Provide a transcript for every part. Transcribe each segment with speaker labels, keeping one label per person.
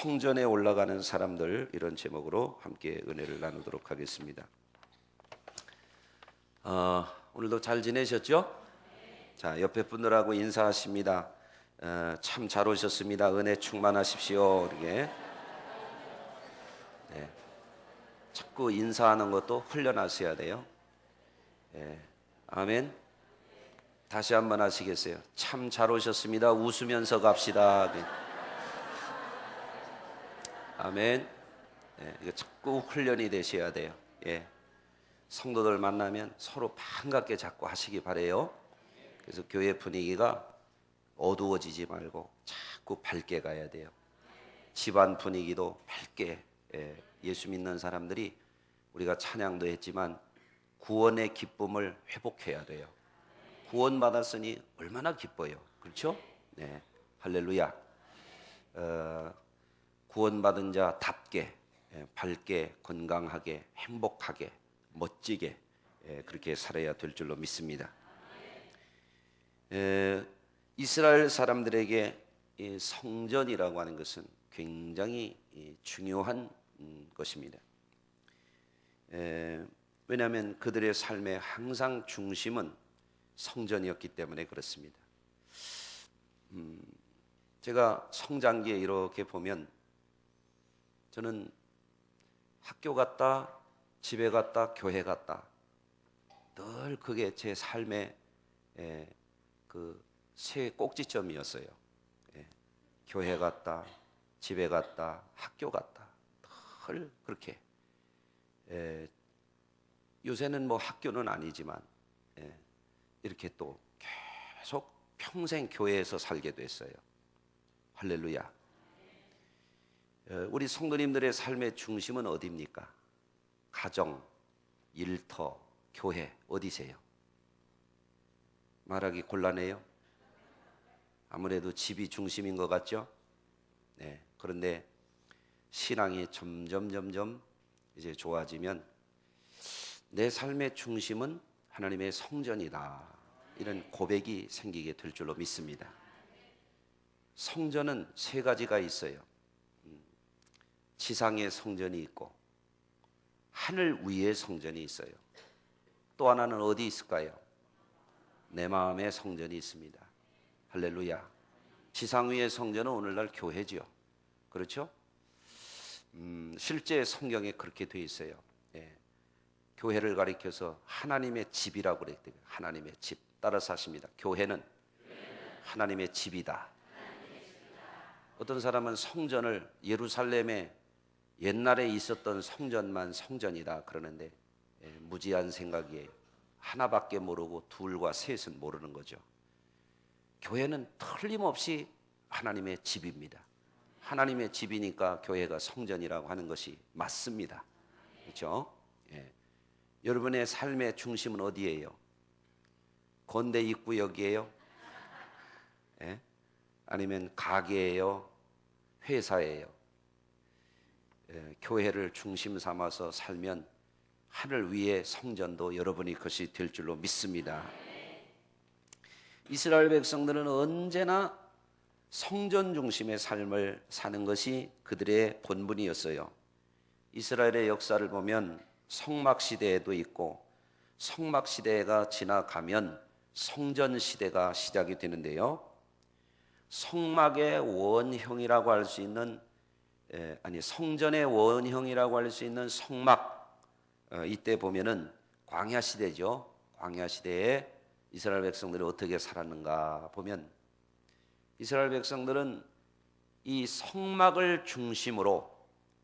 Speaker 1: 성전에 올라가는 사람들, 이런 제목으로 함께 은혜를 나누도록 하겠습니다. 오늘도 잘 지내셨죠? 자, 옆에 분들하고 인사하십니다. 참 잘 오셨습니다. 은혜 충만하십시오. 이렇게. 네. 자꾸 인사하는 것도 훈련하셔야 돼요. 네. 아멘. 다시 한번 하시겠어요? 참 잘 오셨습니다. 웃으면서 갑시다. 네. 아멘. 네. 이거 자꾸 훈련이 되셔야 돼요. 예. 성도들 만나면 서로 반갑게 자꾸 하시기 바래요. 그래서 교회 분위기가 어두워지지 말고 자꾸 밝게 가야 돼요. 집안 분위기도 밝게. 예수 믿는 사람들이 우리가 찬양도 했지만 구원의 기쁨을 회복해야 돼요. 구원받았으니 얼마나 기뻐요. 그렇죠? 네, 할렐루야. 구원받은 자답게 밝게, 건강하게, 행복하게, 멋지게 그렇게 살아야 될 줄로 믿습니다. 이스라엘 사람들에게 성전이라고 하는 것은 굉장히 중요한 것입니다. 왜냐하면 그들의 삶의 항상 중심은 성전이었기 때문에 그렇습니다. 제가 성장기에 이렇게 보면 저는 학교 갔다, 집에 갔다, 교회 갔다, 늘 그게 제 삶의 그 세 꼭지점이었어요. 교회 갔다, 집에 갔다, 학교 갔다, 늘 그렇게. 요새는 뭐 학교는 아니지만 이렇게 또 계속 평생 교회에서 살게 됐어요. 할렐루야. 우리 성도님들의 삶의 중심은 어디입니까? 가정, 일터, 교회, 어디세요? 말하기 곤란해요. 아무래도 집이 중심인 것 같죠? 네. 그런데 신앙이 점점 이제 좋아지면 내 삶의 중심은 하나님의 성전이다, 이런 고백이 생기게 될 줄로 믿습니다. 성전은 세 가지가 있어요. 지상의 성전이 있고 하늘 위의 성전이 있어요. 또 하나는 어디 있을까요? 내 마음의 성전이 있습니다. 할렐루야. 지상 위의 성전은 오늘날 교회죠. 그렇죠? 실제 성경에 그렇게 되어 있어요. 교회를 가리켜서 하나님의 집이라고 그랬대요. 하나님의 집. 따라서 하십니다. 교회는 하나님의 집이다. 어떤 사람은 성전을 예루살렘에 옛날에 있었던 성전만 성전이다 그러는데 무지한 생각이에요. 하나밖에 모르고 둘과 셋은 모르는 거죠. 교회는 틀림없이 하나님의 집입니다. 하나님의 집이니까 교회가 성전이라고 하는 것이 맞습니다. 그렇죠? 여러분의 삶의 중심은 어디예요? 건대 입구역이에요? 아니면 가게예요? 회사예요? 교회를 중심 삼아서 살면 하늘 위의 성전도 여러분이 것이 될 줄로 믿습니다. 이스라엘 백성들은 언제나 성전 중심의 삶을 사는 것이 그들의 본분이었어요. 이스라엘의 역사를 보면 성막 시대에도 있고 성막 시대가 지나가면 성전 시대가 시작이 되는데요. 성막의 원형이라고 할 수 있는 성전의 원형이라고 할 수 있는 성막, 이때 보면은 광야 시대죠. 광야 시대에 이스라엘 백성들이 어떻게 살았는가 보면 이스라엘 백성들은 이 성막을 중심으로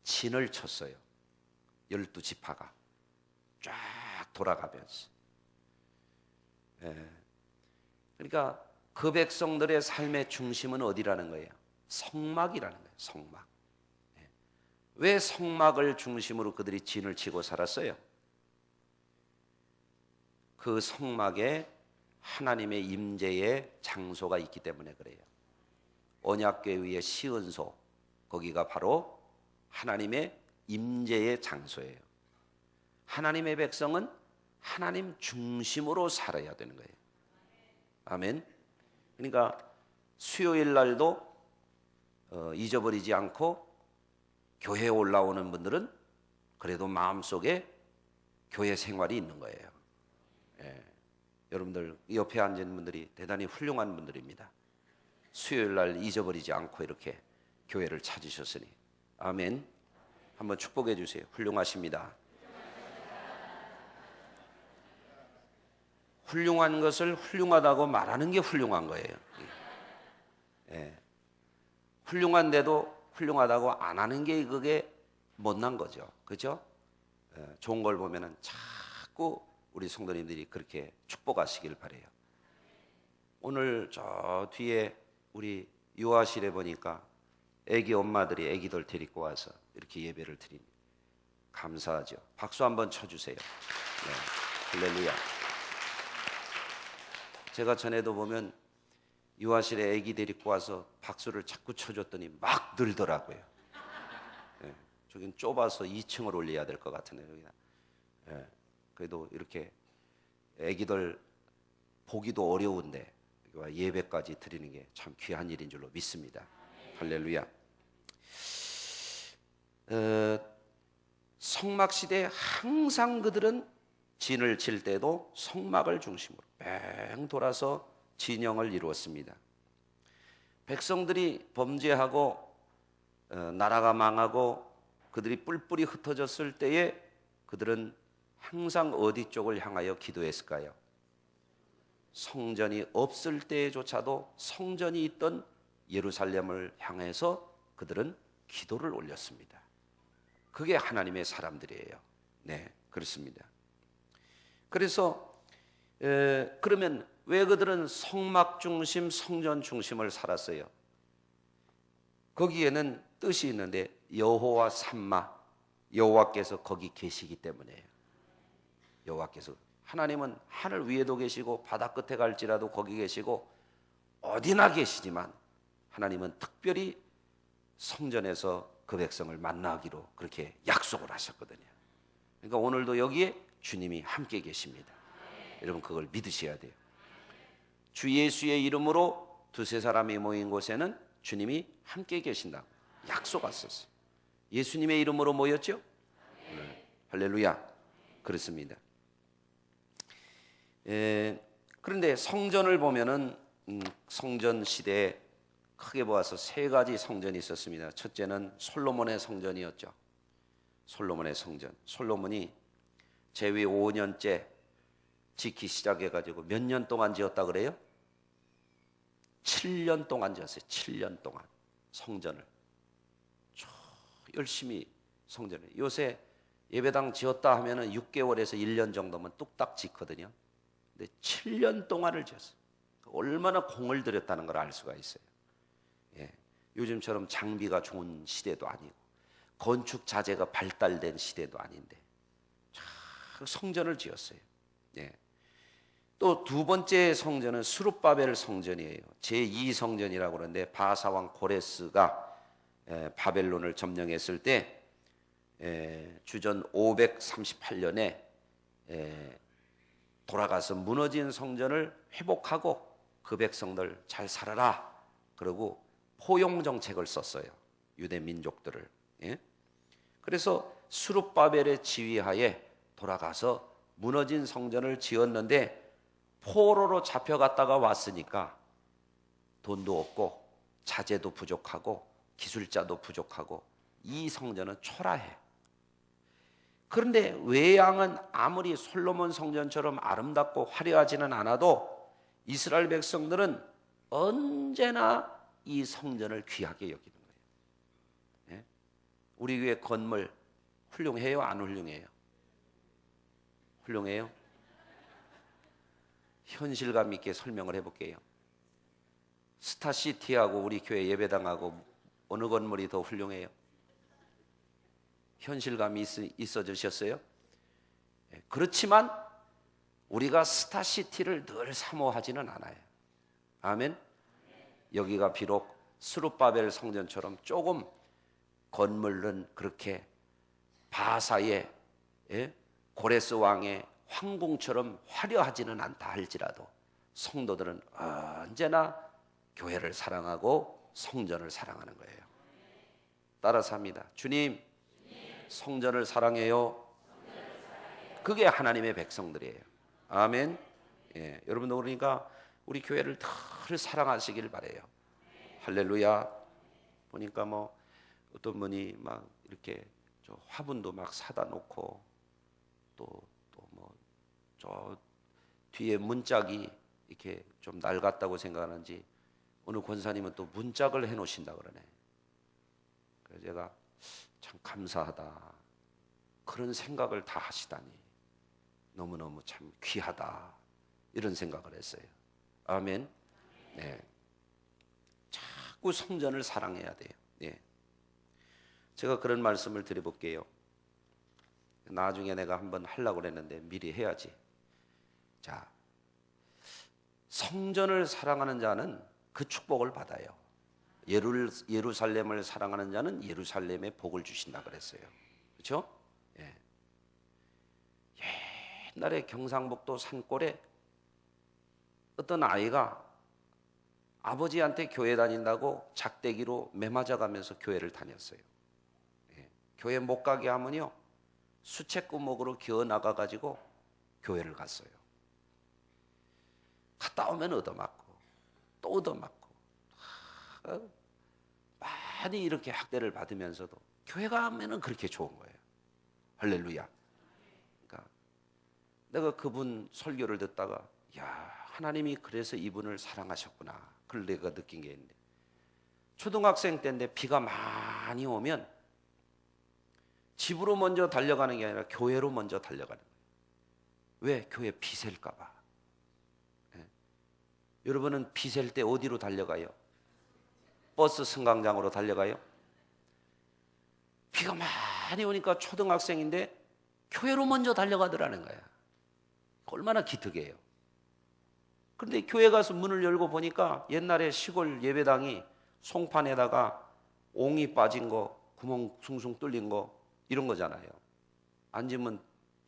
Speaker 1: 진을 쳤어요. 12지파가 쫙 돌아가면서. 그러니까 그 백성들의 삶의 중심은 어디라는 거예요? 성막이라는 거예요. 성막. 왜 성막을 중심으로 그들이 진을 치고 살았어요? 그 성막에 하나님의 임재의 장소가 있기 때문에 그래요. 언약궤 시은소, 거기가 바로 하나님의 임재의 장소예요. 하나님의 백성은 하나님 중심으로 살아야 되는 거예요. 아멘. 그러니까 수요일 날도 잊어버리지 않고 교회에 올라오는 분들은 그래도 마음속에 교회 생활이 있는 거예요. 예. 여러분들 옆에 앉은 분들이 대단히 훌륭한 분들입니다. 수요일 날 잊어버리지 않고 이렇게 교회를 찾으셨으니 아멘. 한번 축복해 주세요. 훌륭하십니다. 훌륭한 것을 훌륭하다고 말하는 게 훌륭한 거예요. 예. 훌륭한데도 훌륭하다고 안 하는 게 그게 못난 거죠. 그렇죠? 예. 좋은 걸 보면은 자꾸 우리 성도님들이 그렇게 축복하시길 바래요. 오늘 저 뒤에 우리 유아실에 보니까 애기 엄마들이 애기들 데리고 와서 이렇게 예배를 드리니 감사하죠. 박수 한번 쳐주세요. 네. 할렐루야. 제가 전에도 보면 유아실에 애기 데리고 와서 박수를 자꾸 쳐줬더니 막 늘더라고요. 네. 저긴 좁아서 2층을 올려야 될 것 같은데 여기다. 네. 그래도 이렇게 애기들 보기도 어려운데 예배까지 드리는 게 참 귀한 일인 줄로 믿습니다. 할렐루야. 성막 시대에 항상 그들은 진을 칠 때도 성막을 중심으로 뺑 돌아서 진영을 이루었습니다. 백성들이 범죄하고 나라가 망하고 그들이 뿔뿔이 흩어졌을 때에 그들은 항상 어디 쪽을 향하여 기도했을까요? 성전이 없을 때조차도 성전이 있던 예루살렘을 향해서 그들은 기도를 올렸습니다. 그게 하나님의 사람들이에요. 네, 그렇습니다. 그래서 그러면 왜 그들은 성막 중심, 성전 중심을 살았어요? 거기에는 뜻이 있는데 여호와 삼마, 여호와께서 거기 계시기 때문이에요. 여호와께서, 하나님은 하늘 위에도 계시고 바다 끝에 갈지라도 거기 계시고 어디나 계시지만 하나님은 특별히 성전에서 그 백성을 만나기로 그렇게 약속을 하셨거든요. 그러니까 오늘도 여기에 주님이 함께 계십니다. 여러분 그걸 믿으셔야 돼요. 주 예수의 이름으로 두세 사람이 모인 곳에는 주님이 함께 계신다고 약속하셨어요. 예수님의 이름으로 모였죠? 할렐루야. 그렇습니다. 그런데 성전을 보면은 성전 시대에 크게 보아서 세 가지 성전이 있었습니다. 첫째는 솔로몬의 성전이었죠. 솔로몬의 성전. 솔로몬이 제위 5년째 짓기 시작해가지고 몇 년 동안 지었다 그래요? 7년 동안 지었어요. 7년 동안 성전을 열심히 성전을. 요새 예배당 지었다 하면은 6개월에서 1년 정도면 뚝딱 짓거든요. 근데 7년 동안을 지었어요. 얼마나 공을 들였다는 걸 알 수가 있어요. 예. 요즘처럼 장비가 좋은 시대도 아니고 건축 자재가 발달된 시대도 아닌데 성전을 지었어요. 예. 또 두 번째 성전은 스룹바벨 성전이에요. 제2성전이라고 그러는데 바사왕 고레스가 바벨론을 점령했을 때 주전 538년에 돌아가서 무너진 성전을 회복하고 그 백성들 잘 살아라 그러고 포용 정책을 썼어요. 유대 민족들을. 예? 그래서 스룹바벨의 지휘하에 돌아가서 무너진 성전을 지었는데 포로로 잡혀갔다가 왔으니까 돈도 없고 자재도 부족하고 기술자도 부족하고 이 성전은 초라해. 그런데 외양은 아무리 솔로몬 성전처럼 아름답고 화려하지는 않아도 이스라엘 백성들은 언제나 이 성전을 귀하게 여기는 거예요. 예? 우리 교회 건물 훌륭해요? 안 훌륭해요? 훌륭해요? 현실감 있게 설명을 해볼게요. 스타시티하고 우리 교회 예배당하고 어느 건물이 더 훌륭해요? 현실감이 있어지셨어요? 그렇지만 우리가 스타시티를 늘 사모하지는 않아요. 아멘? 여기가 비록 스룹바벨 성전처럼 조금 건물은 그렇게 바사의 고레스 왕의 황궁처럼 화려하지는 않다 할지라도 성도들은 언제나 교회를 사랑하고 성전을 사랑하는 거예요. 따라서 합니다. 주님, 성전을 사랑해요. 그게 하나님의 백성들이에요. 아멘. 예, 여러분도 그러니까 우리 교회를 늘 사랑하시길 바래요. 할렐루야. 보니까 뭐 어떤 분이 막 이렇게 저 화분도 막 사다 놓고 또 뭐 저 뒤에 문짝이 이렇게 좀 낡았다고 생각하는지 오늘 권사님은 또 문짝을 해놓으신다 그러네. 그래서 제가 참 감사하다. 그런 생각을 다 하시다니 너무너무 참 귀하다. 이런 생각을 했어요. 아멘. 네. 자꾸 성전을 사랑해야 돼요. 네. 제가 그런 말씀을 드려볼게요. 나중에 내가 한번 하려고 그랬는데 미리 해야지. 자, 성전을 사랑하는 자는 그 축복을 받아요. 예루살렘을 사랑하는 자는 예루살렘의 복을 주신다 그랬어요. 그렇죠? 예. 옛날에 경상북도 산골에 어떤 아이가 아버지한테 교회 다닌다고 작대기로 매맞아가면서 교회를 다녔어요. 예. 교회 못 가게 하면요 수채구멍으로 기어 나가가지고 교회를 갔어요. 갔다 오면 얻어맞고 또 얻어맞고 많이 이렇게 학대를 받으면서도 교회 가면은 그렇게 좋은 거예요. 할렐루야. 그러니까 내가 그분 설교를 듣다가 야 하나님이 그래서 이분을 사랑하셨구나. 그걸 내가 느낀 게 있는데 초등학생 때인데 비가 많이 오면 집으로 먼저 달려가는 게 아니라 교회로 먼저 달려가는 거예요. 왜? 교회 비 셀까 봐. 네. 여러분은 비 셀 때 어디로 달려가요? 버스 승강장으로 달려가요? 비가 많이 오니까 초등학생인데 교회로 먼저 달려가더라는 거야. 얼마나 기특해요. 그런데 교회 가서 문을 열고 보니까 옛날에 시골 예배당이 송판에다가 옹이 빠진 거, 구멍 숭숭 뚫린 거 이런 거잖아요. 앉으면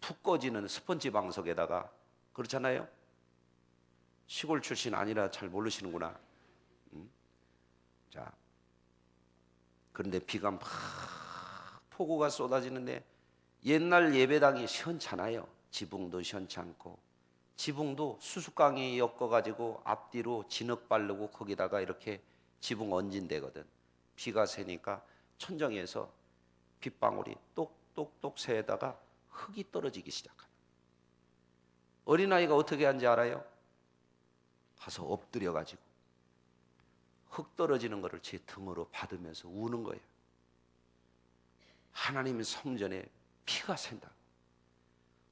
Speaker 1: 푹 꺼지는 스펀지 방석에다가 그렇잖아요. 시골 출신 아니라 잘 모르시는구나. 자, 그런데 비가 막 폭우가 쏟아지는데 옛날 예배당이 시원찮아요. 지붕도 시원찮고 지붕도 수수깡이 엮어가지고 앞뒤로 진흙 바르고 거기다가 이렇게 지붕 얹은 데거든. 비가 새니까 천정에서 빗방울이 똑똑똑 새다가 흙이 떨어지기 시작하는. 어린아이가 어떻게 하는지 알아요? 가서 엎드려가지고 흙 떨어지는 것을 제 등으로 받으면서 우는 거예요. 하나님의 성전에 피가 샌다.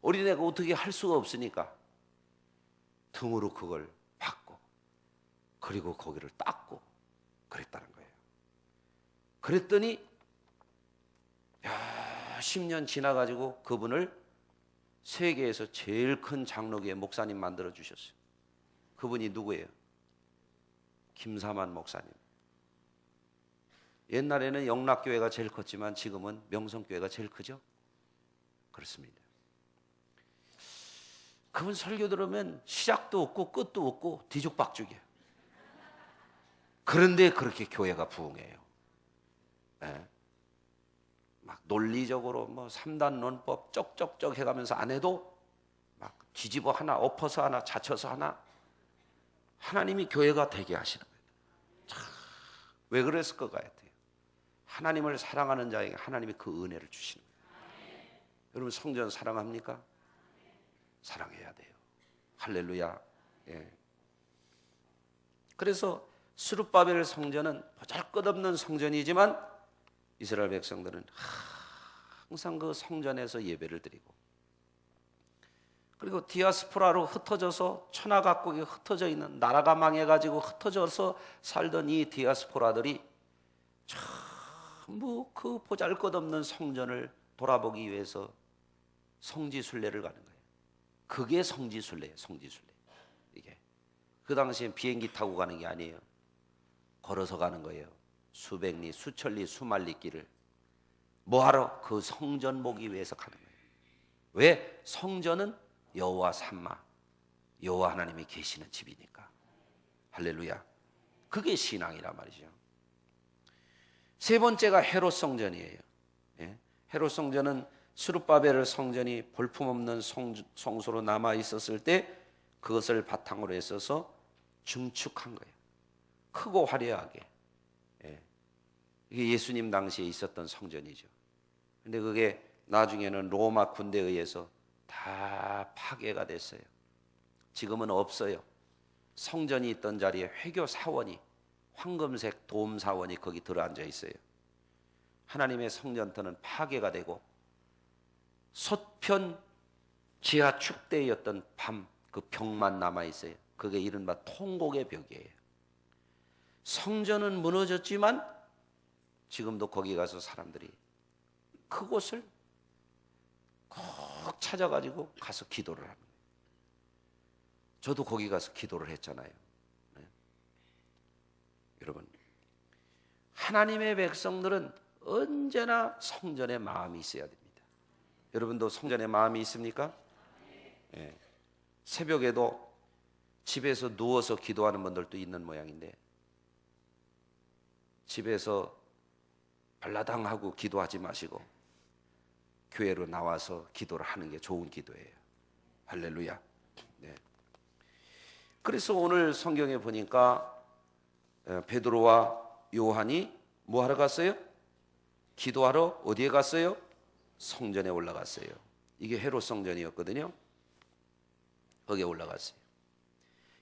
Speaker 1: 어린애가 어떻게 할 수가 없으니까 등으로 그걸 받고 그리고 거기를 닦고 그랬다는 거예요. 그랬더니 몇십 년 지나가지고 그분을 세계에서 제일 큰 장로교회 목사님 만들어 주셨어요. 그분이 누구예요? 김사만 목사님. 옛날에는 영락교회가 제일 컸지만 지금은 명성교회가 제일 크죠? 그렇습니다. 그분 설교 들으면 시작도 없고 끝도 없고 뒤죽박죽이에요. 그런데 그렇게 교회가 부흥해요. 네. 막 논리적으로 뭐 3단 논법 쩍쩍쩍 해가면서 안 해도 막 뒤집어 하나 엎어서 하나 자쳐서 하나 하나님이 교회가 되게 하시는 거예요. 참, 왜 그랬을 것 같아요? 하나님을 사랑하는 자에게 하나님이 그 은혜를 주시는 거예요. 여러분 성전 사랑합니까? 사랑해야 돼요. 할렐루야. 예. 그래서 스룹바벨 성전은 보잘것없는 성전이지만 이스라엘 백성들은 항상 그 성전에서 예배를 드리고 그리고 디아스포라로 흩어져서 천하각국에 흩어져 있는 나라가 망해가지고 흩어져서 살던 이 디아스포라들이 전부 그 보잘것없는 성전을 돌아보기 위해서 성지순례를 가는 거예요. 그게 성지순례예요. 성지순례. 이게 그 당시엔 비행기 타고 가는 게 아니에요. 걸어서 가는 거예요. 수백 리, 수천 리, 수만 리 길을 뭐하러? 그 성전 보기 위해서 가는 거예요. 왜? 성전은 여호와 삼마, 여호와 하나님이 계시는 집이니까. 할렐루야. 그게 신앙이란 말이죠. 세 번째가 헤롯 성전이에요. 예? 헤롯 성전은 스룹바벨 성전이 볼품없는 성소로 남아 있었을 때 그것을 바탕으로 했어서 증축한 거예요. 크고 화려하게. 예. 이게 예수님 당시에 있었던 성전이죠. 근데 그게 나중에는 로마 군대에 의해서 다 파괴가 됐어요. 지금은 없어요. 성전이 있던 자리에 회교 사원이, 황금색 돔 사원이 거기 들어앉아 있어요. 하나님의 성전터는 파괴가 되고 서편 지하 축대였던 그 벽만 남아 있어요. 그게 이른바 통곡의 벽이에요. 성전은 무너졌지만 지금도 거기 가서 사람들이 그곳을 꼭 찾아가지고 가서 기도를 합니다. 저도 거기 가서 기도를 했잖아요. 네. 여러분, 하나님의 백성들은 언제나 성전에 마음이 있어야 됩니다. 여러분도 성전에 마음이 있습니까? 네. 새벽에도 집에서 누워서 기도하는 분들도 있는 모양인데, 집에서 발라당하고 기도하지 마시고 교회로 나와서 기도를 하는 게 좋은 기도예요. 할렐루야. 네. 그래서 오늘 성경에 보니까 베드로와 요한이 뭐 하러 갔어요? 기도하러 어디에 갔어요? 성전에 올라갔어요. 이게 헤롯 성전이었거든요. 거기에 올라갔어요.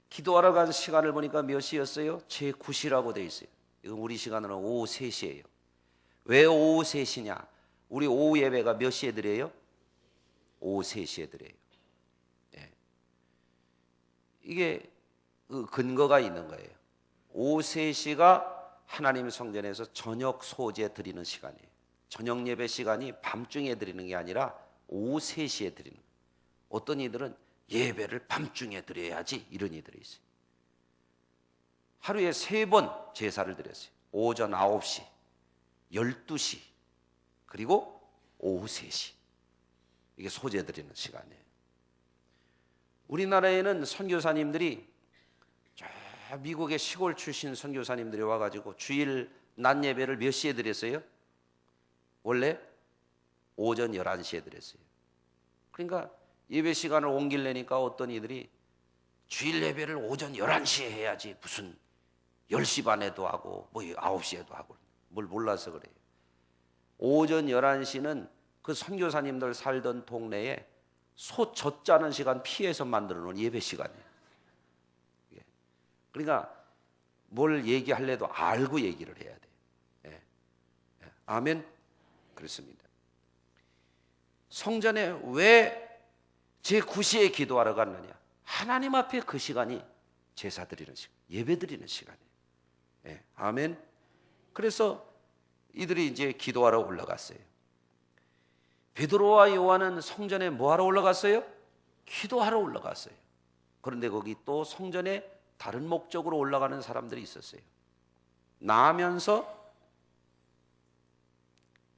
Speaker 1: 기도하러 간 시간을 보니까 몇 시였어요? 제9시라고 돼 있어요. 이건 우리 시간으로는 오후 3시예요. 왜 오후 3시냐? 우리 오후 예배가 몇 시에 드려요? 오후 3시에 드려요. 예. 이게 그 근거가 있는 거예요. 오후 3시가 하나님 성전에서 저녁 소제 드리는 시간이에요. 저녁 예배 시간이 밤중에 드리는 게 아니라 오후 3시에 드리는 거예요. 어떤 이들은 예배를 밤중에 드려야지 이런 이들이 있어요. 하루에 3번 제사를 드렸어요. 오전 9시, 12시, 그리고 오후 3시. 이게 소제 드리는 시간이에요. 우리나라에는 선교사님들이 저 미국의 시골 출신 선교사님들이 와가지고 주일 낮 예배를 몇 시에 드렸어요? 원래 오전 11시에 드렸어요. 그러니까 예배 시간을 옮기려니까 어떤 이들이 주일 예배를 오전 11시에 해야지 무슨 10시 반에도 하고 뭐 9시에도 하고 뭘 몰라서 그래요. 오전 11시는 그 선교사님들 살던 동네에 소 젖자는 시간 피해서 만들어 놓은 예배 시간이에요. 그러니까 뭘 얘기할래도 알고 얘기를 해야 돼요. 예. 아멘. 그렇습니다. 성전에 왜 제9시에 기도하러 갔느냐? 하나님 앞에 그 시간이 제사 드리는 시간, 예배 드리는 시간이에요. 예. 아멘. 그래서 이들이 이제 기도하러 올라갔어요. 베드로와 요한은 성전에 뭐 하러 올라갔어요? 기도하러 올라갔어요. 그런데 거기 또 성전에 다른 목적으로 올라가는 사람들이 있었어요. 나면서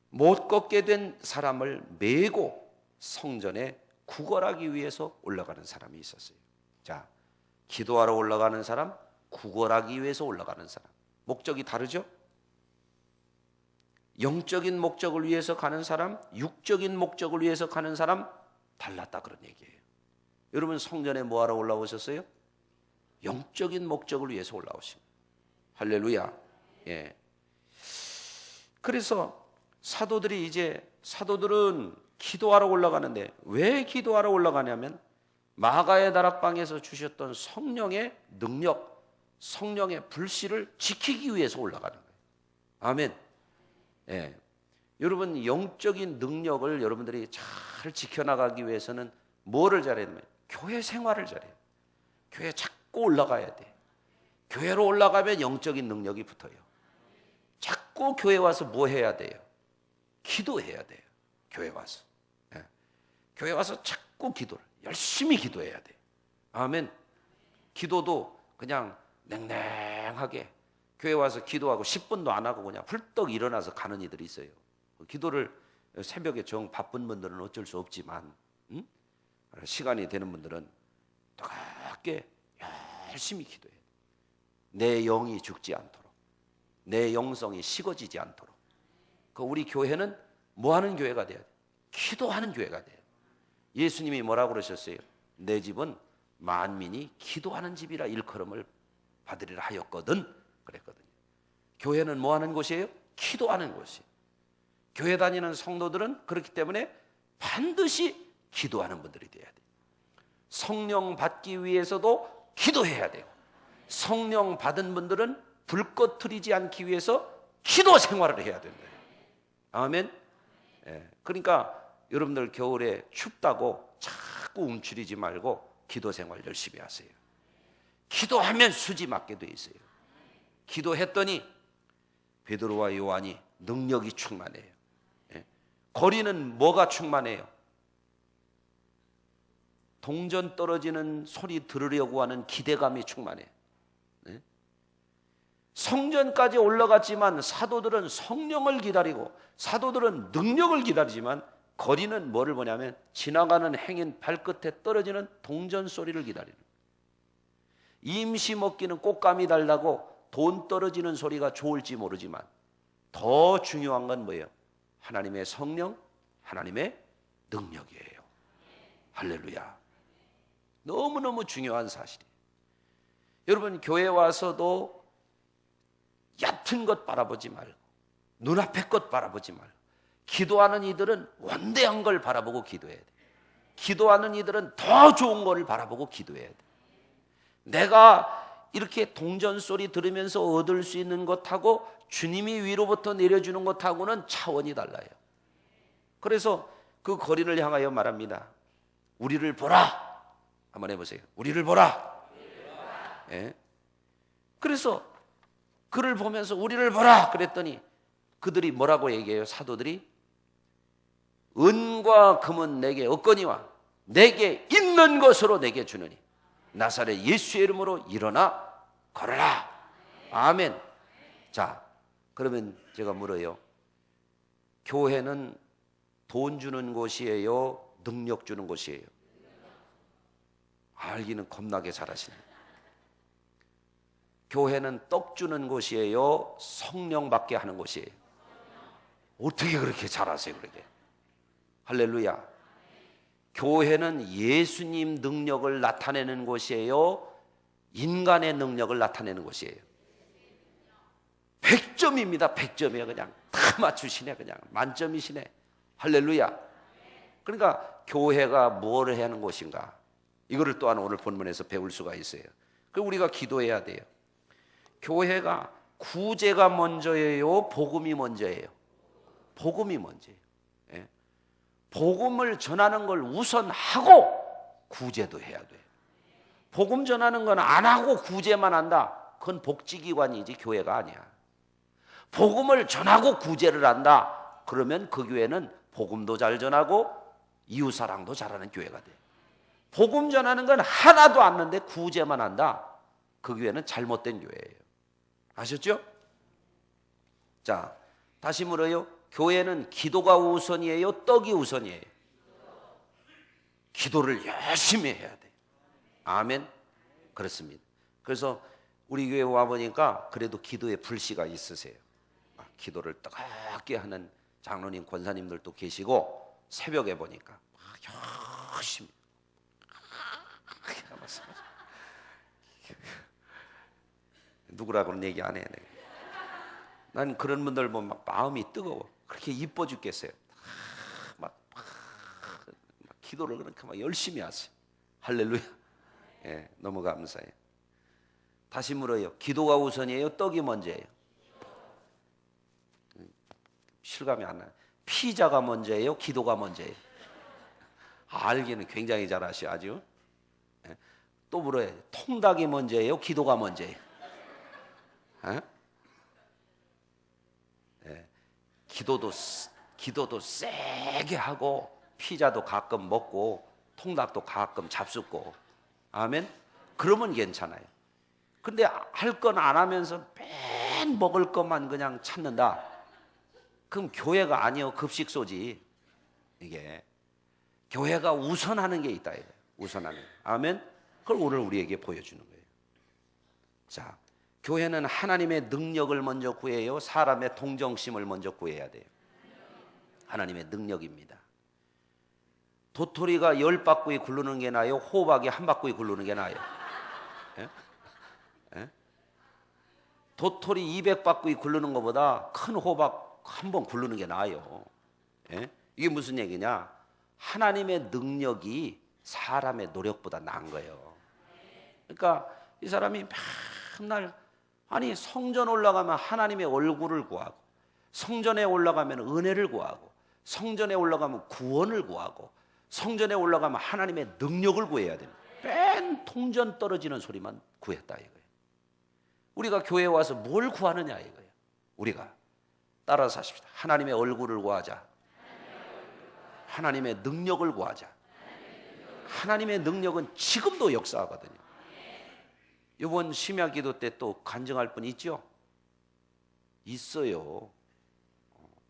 Speaker 1: 못 걷게 된 사람을 메고 성전에 구걸하기 위해서 올라가는 사람이 있었어요. 자, 기도하러 올라가는 사람, 구걸하기 위해서 올라가는 사람. 목적이 다르죠? 영적인 목적을 위해서 가는 사람, 육적인 목적을 위해서 가는 사람 달랐다 그런 얘기예요. 여러분 성전에 뭐 하러 올라오셨어요? 영적인 목적을 위해서 올라오신 거예요. 할렐루야. 예. 그래서 사도들은 기도하러 올라가는데 왜 기도하러 올라가냐면 마가의 다락방에서 주셨던 성령의 능력, 성령의 불씨를 지키기 위해서 올라가는 거예요. 아멘. 예. 여러분 영적인 능력을 여러분들이 잘 지켜나가기 위해서는 뭐를 잘해야 되냐면 교회 생활을 잘해요. 교회 자꾸 올라가야 돼. 교회로 올라가면 영적인 능력이 붙어요. 자꾸 교회 와서 뭐 해야 돼요? 기도해야 돼요. 교회 와서. 예. 교회 와서 자꾸 기도를 열심히 기도해야 돼요. 아멘. 기도도 그냥 냉랭하게 교회 와서 기도하고 10분도 안 하고 그냥 훌떡 일어나서 가는 이들이 있어요. 기도를 새벽에 정 바쁜 분들은 어쩔 수 없지만 시간이 되는 분들은 뜨겁게 열심히 기도해요. 내 영이 죽지 않도록, 내 영성이 식어지지 않도록. 그 우리 교회는 뭐 하는 교회가 돼야 돼? 기도하는 교회가 돼요. 예수님이 뭐라고 그러셨어요? 내 집은 만민이 기도하는 집이라 일컬음을 받으리라 하였거든 그랬거든요. 교회는 뭐 하는 곳이에요? 기도하는 곳이에요. 교회 다니는 성도들은 그렇기 때문에 반드시 기도하는 분들이 돼야 돼요. 성령 받기 위해서도 기도해야 돼요. 성령 받은 분들은 불 꺼트리지 않기 위해서 기도 생활을 해야 된다. 아멘. 그러니까 여러분들 겨울에 춥다고 자꾸 움츠리지 말고 기도 생활 열심히 하세요. 기도하면 수지 맞게 돼 있어요. 기도했더니 베드로와 요한이 능력이 충만해요. 거리는 뭐가 충만해요? 동전 떨어지는 소리 들으려고 하는 기대감이 충만해요. 성전까지 올라갔지만 사도들은 성령을 기다리고 사도들은 능력을 기다리지만 거리는 뭐를 보냐면 지나가는 행인 발끝에 떨어지는 동전 소리를 기다리는. 임시 먹기는 꽃감이 달라고 돈 떨어지는 소리가 좋을지 모르지만 더 중요한 건 뭐예요? 하나님의 성령, 하나님의 능력이에요. 할렐루야. 너무너무 중요한 사실이에요. 여러분 교회 와서도 얕은 것 바라보지 말고 눈앞의 것 바라보지 말고 기도하는 이들은 원대한 걸 바라보고 기도해야 돼. 기도하는 이들은 더 좋은 걸 바라보고 기도해야 돼. 내가 이렇게 동전 소리 들으면서 얻을 수 있는 것하고 주님이 위로부터 내려주는 것하고는 차원이 달라요. 그래서 그 거리를 향하여 말합니다. 우리를 보라. 한번 해보세요. 우리를 보라. 예? 그래서 그를 보면서 우리를 보라 그랬더니 그들이 뭐라고 얘기해요? 사도들이 은과 금은 내게 없거니와 내게 있는 것으로 내게 주느니 나사렛 예수의 이름으로 일어나 걸어라. 아멘. 자, 그러면 제가 물어요. 교회는 돈 주는 곳이에요? 능력 주는 곳이에요? 알기는 겁나게 잘하시네. 교회는 떡 주는 곳이에요? 성령 받게 하는 곳이에요? 어떻게 그렇게 잘하세요? 그렇게 할렐루야. 교회는 예수님 능력을 나타내는 곳이에요? 인간의 능력을 나타내는 곳이에요? 100점입니다. 100점이에요. 그냥 다 맞추시네. 그냥 만점이시네. 할렐루야. 그러니까 교회가 뭘 하는 곳인가? 이거를 또한 오늘 본문에서 배울 수가 있어요. 그 우리가 기도해야 돼요. 교회가 구제가 먼저예요? 복음이 먼저예요? 복음이 먼저예요. 예? 복음을 전하는 걸 우선하고 구제도 해야 돼요. 복음 전하는 건 안 하고 구제만 한다. 그건 복지기관이지 교회가 아니야. 복음을 전하고 구제를 한다. 그러면 그 교회는 복음도 잘 전하고 이웃사랑도 잘하는 교회가 돼. 복음 전하는 건 하나도 안 하는데 구제만 한다. 그 교회는 잘못된 교회예요. 아셨죠? 자, 다시 물어요. 교회는 기도가 우선이에요? 떡이 우선이에요? 기도를 열심히 해야 돼요. 아멘. 그렇습니다. 그래서 우리 교회 와보니까 그래도 기도에 불씨가 있으세요. 기도를 뜨겁게 하는 장로님, 권사님들도 계시고 새벽에 보니까 열심히 누구라고는 얘기 안 해. 난 그런 분들 보면 막 마음이 뜨거워. 그렇게 이뻐 죽겠어요. 막 기도를 그렇게 막 열심히 하세요. 할렐루야. 예, 너무 감사해요. 다시 물어요. 기도가 우선이에요? 떡이 먼저예요? 실감이 안 나요. 피자가 먼저예요? 기도가 먼저예요? 알기는 굉장히 잘하시죠. 아주. 예, 또 물어요. 통닭이 먼저예요? 기도가 먼저예요? 예, 기도도 세게 하고 피자도 가끔 먹고 통닭도 가끔 잡숫고 아멘. 그러면 괜찮아요. 근데 할 건 안 하면서 맨 먹을 것만 그냥 찾는다. 그럼 교회가 아니요 급식소지. 이게 교회가 우선하는 게 있다. 우선하는. 아멘. 그걸 오늘 우리에게 보여주는 거예요. 자. 교회는 하나님의 능력을 먼저 구해요? 사람의 동정심을 먼저 구해야 돼요? 하나님의 능력입니다. 도토리가 10바퀴 굴르는 게 나아요? 호박이 한 바퀴 굴르는 게 나아요? 예? 예? 도토리 200바퀴 굴르는 것보다 큰 호박 한 번 굴르는 게 나아요. 예? 이게 무슨 얘기냐? 하나님의 능력이 사람의 노력보다 나은 거예요. 그러니까 이 사람이 맨날 아니 성전 올라가면 하나님의 얼굴을 구하고, 성전에 올라가면 은혜를 구하고, 성전에 올라가면 구원을 구하고, 성전에 올라가면 하나님의 능력을 구해야 됩니다. 맨 통전 떨어지는 소리만 구했다 이거예요. 우리가 교회에 와서 뭘 구하느냐 이거예요. 우리가 따라서 하십시다. 하나님의 얼굴을 구하자. 하나님의 능력을 구하자. 하나님의 능력은 지금도 역사하거든요. 이번 심야 기도 때 또 간증할 분 있죠? 있어요.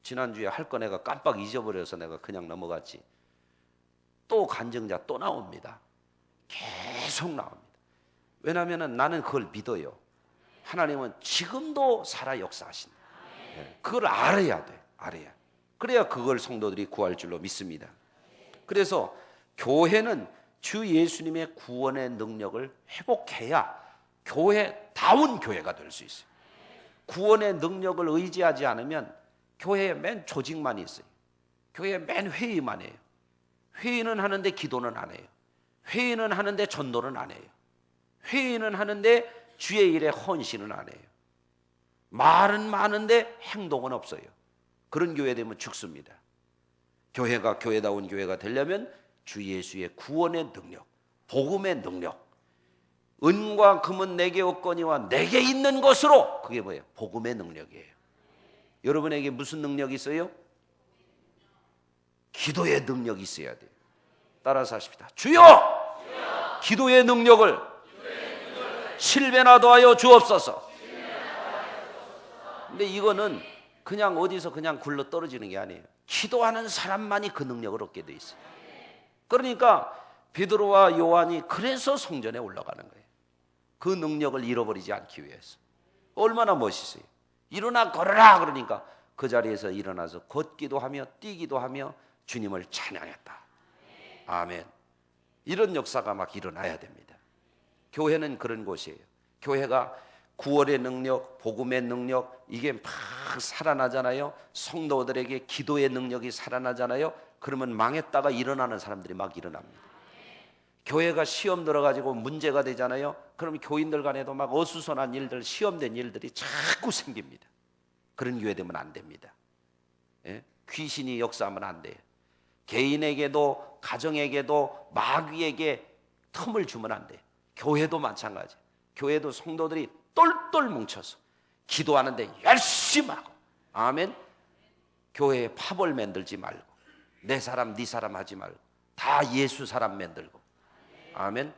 Speaker 1: 지난주에 할 거 내가 깜빡 잊어버려서 내가 그냥 넘어갔지. 또 간증자 또 나옵니다. 계속 나옵니다. 왜냐하면 나는 그걸 믿어요. 하나님은 지금도 살아 역사하신다. 그걸 알아야 돼. 알아야. 그래야 그걸 성도들이 구할 줄로 믿습니다. 그래서 교회는 주 예수님의 구원의 능력을 회복해야 교회다운 교회가 될 수 있어요. 구원의 능력을 의지하지 않으면 교회에 맨 조직만 있어요. 교회에 맨 회의만 해요. 회의는 하는데 기도는 안 해요. 회의는 하는데 전도는 안 해요. 회의는 하는데 주의 일에 헌신은 안 해요. 말은 많은데 행동은 없어요. 그런 교회 되면 죽습니다. 교회가 교회다운 교회가 되려면 주 예수의 구원의 능력, 복음의 능력, 은과 금은 내게 없거니와 내게 있는 것으로, 그게 뭐예요? 복음의 능력이에요. 여러분에게 무슨 능력이 있어요? 기도의 능력이 있어야 돼요. 따라서 하십시다. 주여! 기도의 능력을 7배나 더하여 주옵소서. 근데 이거는 그냥 어디서 그냥 굴러 떨어지는 게 아니에요. 기도하는 사람만이 그 능력을 얻게 돼 있어요. 그러니까 베드로와 요한이 그래서 성전에 올라가는 거예요. 그 능력을 잃어버리지 않기 위해서. 얼마나 멋있어요. 일어나 걸어라 그러니까 그 자리에서 일어나서 걷기도 하며 뛰기도 하며 주님을 찬양했다. 아멘. 이런 역사가 막 일어나야 됩니다. 교회는 그런 곳이에요. 교회가 구원의 능력, 복음의 능력, 이게 막 살아나잖아요. 성도들에게 기도의 능력이 살아나잖아요. 그러면 망했다가 일어나는 사람들이 막 일어납니다. 교회가 시험 들어가지고 문제가 되잖아요. 그러면 교인들 간에도 막 어수선한 일들, 시험된 일들이 자꾸 생깁니다. 그런 교회 되면 안 됩니다. 예? 귀신이 역사하면 안 돼요. 개인에게도 가정에게도 마귀에게 틈을 주면 안 돼요. 교회도 마찬가지. 교회도 성도들이 똘똘 뭉쳐서 기도하는데 열심히 하고, 아멘. 교회에 파벌 만들지 말고, 내 사람 네 사람 하지 말고 다 예수 사람 만들고, 아멘.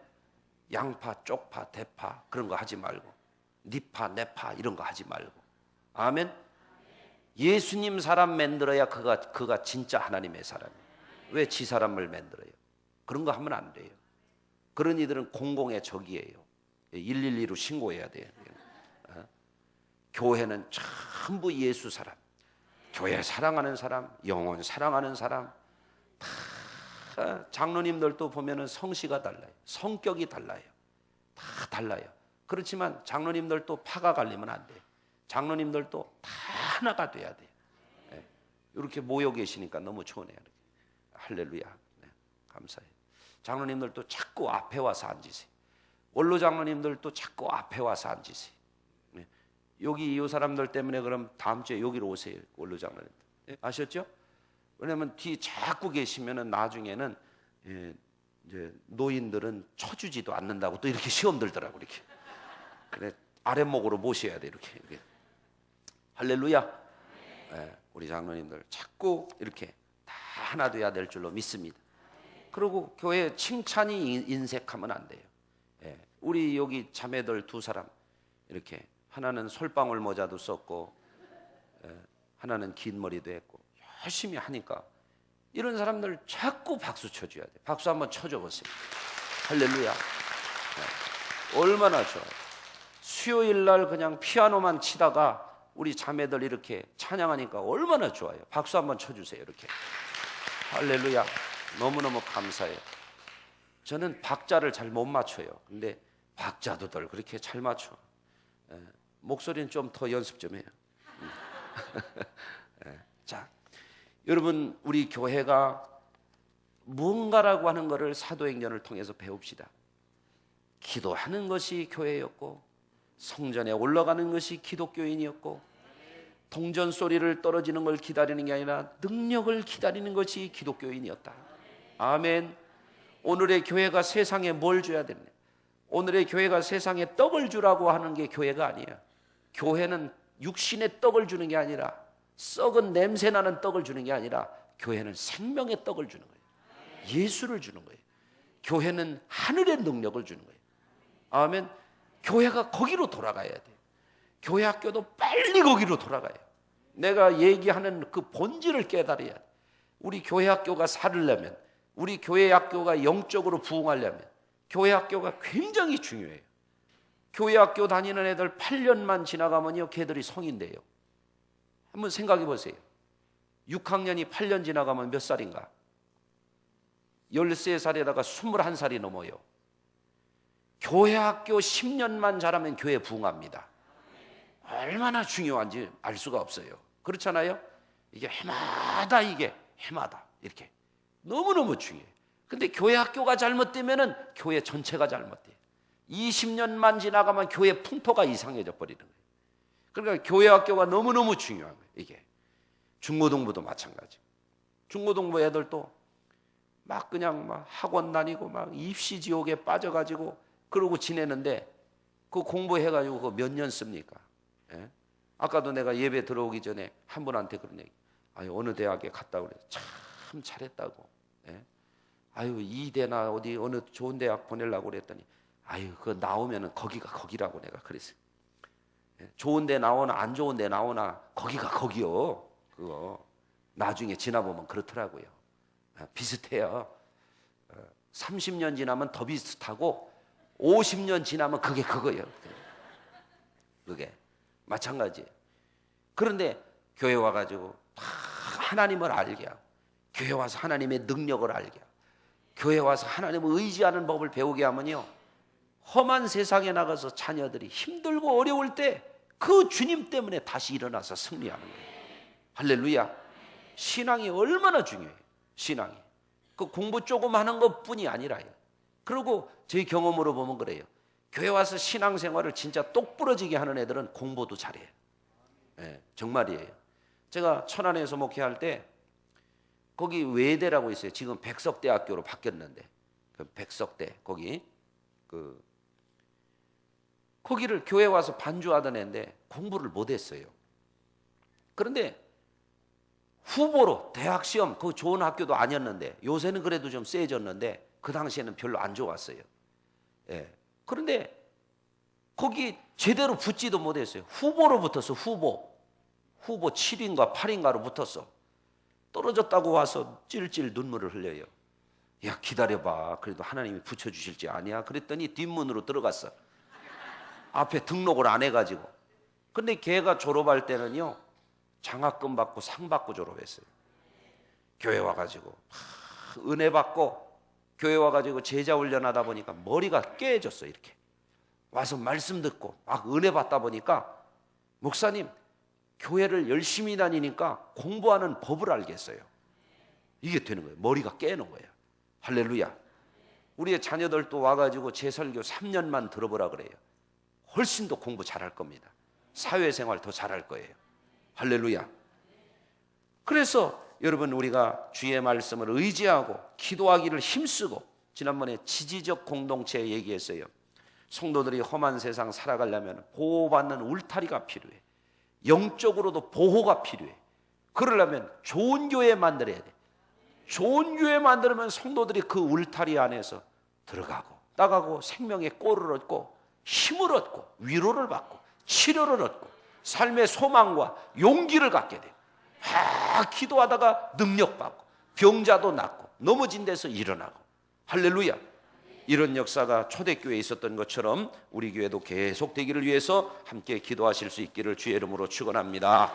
Speaker 1: 양파 쪽파 대파 그런 거 하지 말고, 니파 내파 이런 거 하지 말고, 아멘. 예수님 사람 만들어야 그가 진짜 하나님의 사람이에요. 왜 지 사람을 만들어요? 그런 거 하면 안 돼요. 그런 이들은 공공의 적이에요. 112로 신고해야 돼요. 교회는 전부 예수 사람, 교회 사랑하는 사람, 영혼 사랑하는 사람. 다 장로님들도 보면은 성씨가 달라요. 성격이 달라요. 다 달라요. 그렇지만 장로님들도 파가 갈리면 안 돼요. 장로님들도 다 하나가 돼야 돼요. 네. 이렇게 모여 계시니까 너무 좋네요. 할렐루야. 네. 감사해요. 장로님들도 자꾸 앞에 와서 앉으세요. 원로 장로님들도 자꾸 앞에 와서 앉으세요. 네. 여기 이 사람들 때문에 그럼 다음 주에 여기로 오세요. 원로 장로님들. 네. 아셨죠? 왜냐하면 뒤에 자꾸 계시면은 나중에는 이제 노인들은 쳐주지도 않는다고 또 이렇게 시험 들더라고 이렇게. 그래 아랫목으로 모셔야 돼 이렇게. 할렐루야. 네. 우리 장로님들 자꾸 이렇게 다 하나 돼야 될 줄로 믿습니다. 그리고 교회 칭찬이 인색하면 안 돼요. 예, 우리 여기 자매들 두 사람 이렇게 하나는 솔방울 모자도 썼고, 하나는 긴 머리도 했고 열심히 하니까 이런 사람들 자꾸 박수 쳐줘야 돼. 박수 한번 쳐줘 보세요. 할렐루야. 예, 얼마나 좋아요. 수요일 날 그냥 피아노만 치다가 우리 자매들 이렇게 찬양하니까 얼마나 좋아요. 박수 한번 쳐주세요. 이렇게. 할렐루야. 너무너무 감사해요. 저는 박자를 잘 못 맞춰요. 근데 박자도들 그렇게 잘 맞춰. 목소리는 좀 더 연습 좀 해요. 자, 여러분, 우리 교회가 무언가라고 하는 것을 사도행전을 통해서 배웁시다. 기도하는 것이 교회였고, 성전에 올라가는 것이 기독교인이었고, 동전 소리를 떨어지는 걸 기다리는 게 아니라 능력을 기다리는 것이 기독교인이었다. 아멘. 오늘의 교회가 세상에 뭘 줘야 되냐? 오늘의 교회가 세상에 떡을 주라고 하는 게 교회가 아니에요. 교회는 육신의 떡을 주는 게 아니라, 썩은 냄새나는 떡을 주는 게 아니라, 교회는 생명의 떡을 주는 거예요. 예수를 주는 거예요. 교회는 하늘의 능력을 주는 거예요. 아멘. 교회가 거기로 돌아가야 돼요. 교회 학교도 빨리 거기로 돌아가요. 내가 얘기하는 그 본질을 깨달아야 돼. 우리 교회 학교가 살으려면, 우리 교회 학교가 영적으로 부흥하려면 교회 학교가 굉장히 중요해요. 교회 학교 다니는 애들 8년만 지나가면요, 걔들이 성인 돼요. 한번 생각해 보세요. 6학년이 8년 지나가면 몇 살인가? 13살에다가 21살이 넘어요. 교회 학교 10년만 자라면 교회 부흥합니다. 얼마나 중요한지 알 수가 없어요. 그렇잖아요? 이게 해마다 이렇게 너무너무 중요해요. 근데 교회 학교가 잘못되면은 교회 전체가 잘못돼요. 20년만 지나가면 교회 풍토가 이상해져 버리는 거예요. 그러니까 교회 학교가 너무너무 중요한 거예요. 이게 중고등부도 마찬가지. 중고등부 애들도 막 그냥 막 학원 다니고 막 입시 지옥에 빠져가지고 그러고 지내는데 그 공부해가지고 그 몇 년 씁니까? 예? 아까도 내가 예배 들어오기 전에 한 분한테 그런 얘기. 아유, 어느 대학에 갔다 그래. 참 잘했다고. 예? 아유, 이대나 어디 어느 좋은 대학 보내려고 그랬더니 아유, 그거 나오면은 거기가 거기라고 내가 그랬어요. 예? 좋은 데 나오나 안 좋은 데 나오나 거기가 거기요. 그거 나중에 지나보면 그렇더라고요. 비슷해요. 30년 지나면 더 비슷하고 50년 지나면 그게 그거예요. 그게 마찬가지. 그런데 교회 와가지고 다 하나님을 알게 하고, 교회 와서 하나님의 능력을 알게 하고, 교회 와서 하나님을 의지하는 법을 배우게 하면요, 험한 세상에 나가서 자녀들이 힘들고 어려울 때 그 주님 때문에 다시 일어나서 승리하는 거예요. 할렐루야. 신앙이 얼마나 중요해요. 신앙이 그 공부 조금 하는 것뿐이 아니라요. 그리고 제 경험으로 보면 그래요. 교회 와서 신앙생활을 진짜 똑부러지게 하는 애들은 공부도 잘해요. 네, 정말이에요. 제가 천안에서 목회할 때 거기 외대라고 있어요. 지금 백석대학교로 바뀌었는데 그 백석대 거기를 교회 와서 반주하던 애인데 공부를 못했어요. 그런데 후보로 대학 시험, 그 좋은 학교도 아니었는데 요새는 그래도 좀 세졌는데 그 당시에는 별로 안 좋았어요. 예. 그런데 거기 제대로 붙지도 못했어요. 후보로 붙었어. 후보 7인가 8인가로 붙었어. 떨어졌다고 와서 찔찔 눈물을 흘려요. 야, 기다려봐. 그래도 하나님이 붙여주실지 아니야. 그랬더니 뒷문으로 들어갔어. 앞에 등록을 안 해가지고. 근데 걔가 졸업할 때는요, 장학금 받고 상 받고 졸업했어요. 교회 와가지고 은혜 받고 교회 와가지고 제자 훈련하다 보니까 머리가 깨졌어. 이렇게 와서 말씀 듣고 막 은혜 받다 보니까 목사님, 교회를 열심히 다니니까 공부하는 법을 알겠어요. 이게 되는 거예요. 머리가 깨는 거예요. 할렐루야. 우리의 자녀들도 와가지고 제 설교 3년만 들어보라 그래요. 훨씬 더 공부 잘할 겁니다. 사회생활 더 잘할 거예요. 할렐루야. 그래서 여러분, 우리가 주의 말씀을 의지하고 기도하기를 힘쓰고, 지난번에 지지적 공동체 얘기했어요. 성도들이 험한 세상 살아가려면 보호받는 울타리가 필요해. 영적으로도 보호가 필요해. 그러려면 좋은 교회 만들어야 돼. 좋은 교회 만들면 성도들이 그 울타리 안에서 들어가고 나가고 생명의 꼴을 얻고 힘을 얻고 위로를 받고 치료를 얻고 삶의 소망과 용기를 갖게 돼요. 기도하다가 능력받고 병자도 낫고 넘어진 데서 일어나고. 할렐루야. 이런 역사가 초대교회에 있었던 것처럼 우리 교회도 계속 되기를 위해서 함께 기도하실 수 있기를 주의 이름으로 축원합니다.